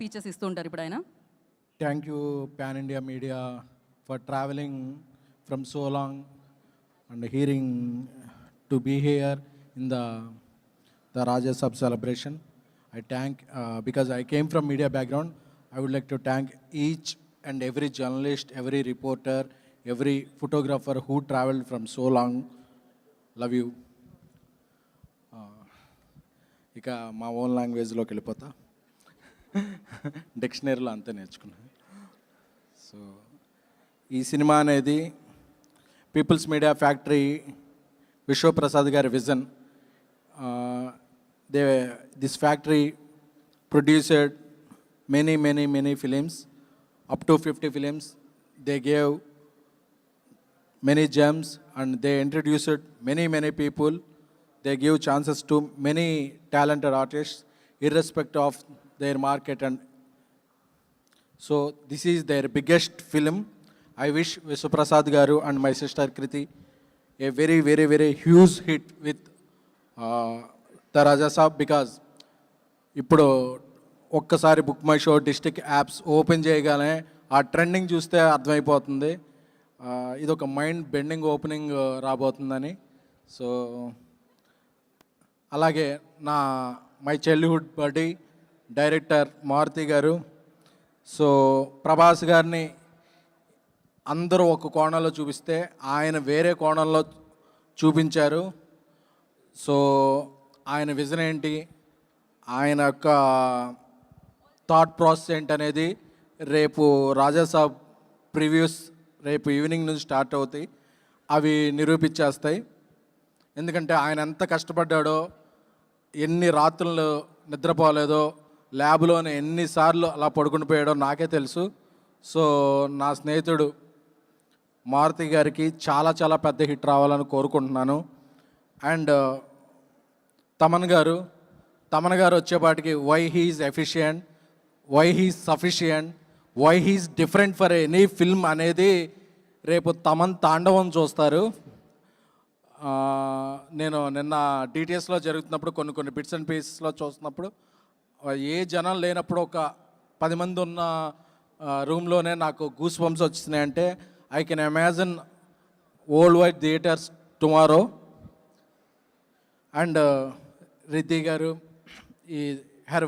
Speeches ఇస్తూ ఉంటారు ఇప్పుడు ఆయన. Thank you pan India media for travelling from so long and hearing to be here in the Rajya Sabha celebration. I thank, because I came from media background, I would like to thank each and every journalist, every reporter, every photographer who traveled from so long. Love you. ఇక మా own లాంగ్వేజ్లోకి వెళ్ళిపోతా, డిక్షనరీలో అంతా నేర్చుకున్నాను. So ఈ cinema అనేది peoples media factory Vishwaprasad గారి vision. This factory produced many films, up to 50 films. They gave many gems and they introduced many people. They give chances to many talented artists irrespective of their market, and so this is their biggest film. I wish Vishwaprasad Garu and my sister Kriti a very huge hit with the Rajya Sabha, because ఇప్పుడు ఒక్కసారి book my show district apps open చేయగానే ఆ trending చూస్తే అర్థమైపోతుంది ఇది ఒక mind bending opening రాబోతుందని. So అలాగే మై చైల్డ్హుడ్ బడ్డీ డైరెక్టర్ మారుతి గారు. సో ప్రభాస్ గారిని అందరూ ఒక కోణంలో చూపిస్తే ఆయన వేరే కోణంలో చూపించారు. సో ఆయన విజన్ ఏంటి, ఆయన యొక్క థాట్ ప్రాసెస్ ఏంటనేది రేపు రాజాసాబ్ ప్రివ్యూస్ రేపు ఈవినింగ్ నుంచి స్టార్ట్ అవుతాయి, అవి నిరూపించేస్తాయి. ఎందుకంటే ఆయన ఎంత కష్టపడ్డాడో, ఎన్ని రాత్రులు నిద్రపోలేదో, ల్యాబ్లోనే ఎన్నిసార్లు అలా పడుకుని పోయాడో నాకే తెలుసు. సో నా స్నేహితుడు మారుతి గారికి చాలా పెద్ద హిట్ రావాలని కోరుకుంటున్నాను. అండ్ తమన్ గారు వచ్చేపాటికి why he's efficient, why he's sufficient, why he's different for any film అనేది రేపు తమన్ తాండవం చూస్తారు. నేను నిన్న డిటిఎస్లో జరుగుతున్నప్పుడు కొన్ని బిట్స్ అండ్ పీసెస్లో చూస్తున్నప్పుడు ఏ జనం లేనప్పుడు ఒక 10 మంది ఉన్న రూమ్లోనే నాకు గూస్ బంప్స్ వచ్చినాయంటే I can imagine world wide theatres tomorrow. And Riddhi garu ఈ her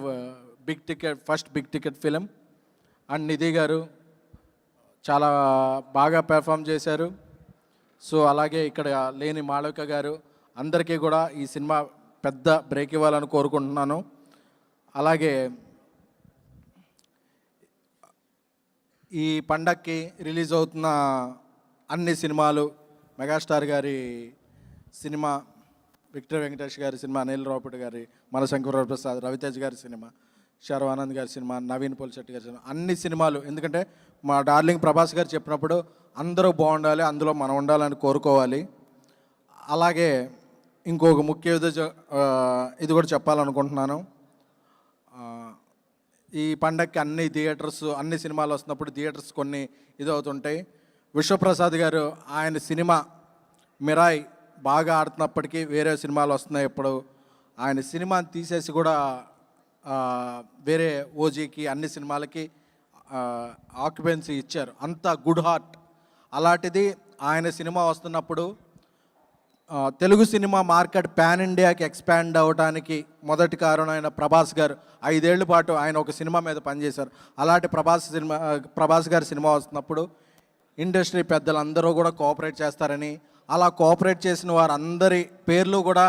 first big ticket film. And Nidhi garu చాలా బాగా పెర్ఫామ్ చేశారు. సో అలాగే ఇక్కడ లేని మాళవిక గారు, అందరికీ కూడా ఈ సినిమా పెద్ద బ్రేక్ ఇవ్వాలని కోరుకుంటున్నాను. అలాగే ఈ పండక్కి రిలీజ్ అవుతున్న అన్ని సినిమాలు, మెగాస్టార్ గారి సినిమా, విక్టర్ వెంకటేష్ గారి సినిమా, అనిల్ రావుపూడి గారి, మనశంకర ప్రసాద్, రవితేజ్ గారి సినిమా, శర్వానంద్ గారి సినిమా, నవీన్ పోలిశెట్టి గారి సినిమా, అన్ని సినిమాలు. ఎందుకంటే మా డార్లింగ్ ప్రభాస్ గారు చెప్పినప్పుడు అందరూ బాగుండాలి, అందులో మనం ఉండాలని కోరుకోవాలి. అలాగే ఇంకొక ముఖ్య ఇది కూడా చెప్పాలనుకుంటున్నాను. ఈ పండగకి అన్ని సినిమాలు వస్తున్నప్పుడు థియేటర్స్ కొన్ని ఇదవుతుంటాయి. విశ్వప్రసాద్ గారు ఆయన సినిమా మిరాయ్ బాగా ఆడుతున్నప్పటికీ వేరే సినిమాలు వస్తున్నాయి. ఇప్పుడు ఆయన సినిమాని తీసేసి కూడా వేరే ఓజీకి అన్ని సినిమాలకి ఆక్యుపెన్సీ ఇచ్చారు. అంత గుడ్ హార్ట్. అలాంటిది ఆయన సినిమా వస్తున్నప్పుడు తెలుగు సినిమా మార్కెట్ పాన్ ఇండియాకి ఎక్స్పాండ్ అవ్వడానికి మొదటి కారణం ఆయన ప్రభాస్ గారు. 5 ఏళ్ల పాటు ఆయన ఒక సినిమా మీద పనిచేశారు. అలాంటి ప్రభాస్ గారి సినిమా వస్తున్నప్పుడు ఇండస్ట్రీ పెద్దలందరూ కూడా కోఆపరేట్ చేస్తారని, అలా కోఆపరేట్ చేసిన వారందరి పేర్లు కూడా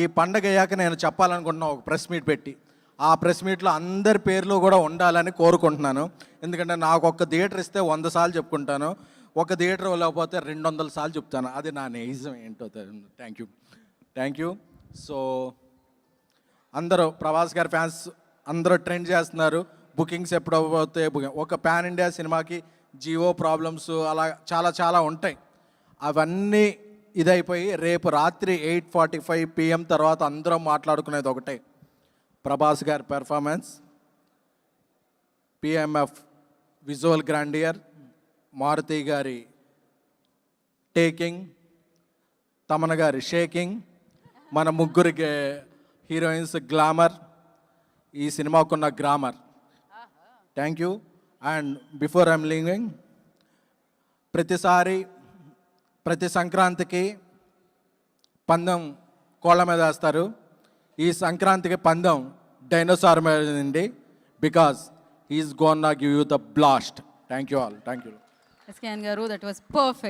ఈ పండగ అయ్యాక నేను చెప్పాలనుకుంటున్నాను ఒక ప్రెస్ మీట్ పెట్టి. ఆ ప్రెస్ మీట్లో అందరి పేర్లు కూడా ఉండాలని కోరుకుంటున్నాను. ఎందుకంటే నాకు ఒక థియేటర్ ఇస్తే 100 సార్లు చెప్పుకుంటాను, ఒక థియేటర్ లేకపోతే 200 సార్లు చెప్తాను. అది నా నిజం ఏంటో. Thank you. సో అందరూ ప్రభాస్ గారి ఫ్యాన్స్ అందరూ ట్రెండ్ చేస్తున్నారు, బుకింగ్స్ ఎప్పుడు అవ్వబోతే ఒక పాన్ ఇండియా సినిమాకి జియో ప్రాబ్లమ్స్ అలా చాలా ఉంటాయి. అవన్నీ ఇదైపోయి రేపు రాత్రి 8:45 PM తర్వాత అందరం మాట్లాడుకునేది ఒకటే, ప్రభాస్ గారి performance, PMF visual grandeur, Maruthi గారి టేకింగ్, తమన్ గారి షేకింగ్, మన ముగ్గురికి హీరోయిన్స్ గ్లామర్, ఈ సినిమాకున్న grammar. Thank you. And before I'm leaving, ప్రతి సంక్రాంతికి పందెం కోళ్ళ మీద వేస్తారు. ఈ సంక్రాంతికి పందెం డైనోసార్ మీద ఉంది. Because he's gonna give you the blast. Thank you all. Thank you. SKN garu, that was perfect.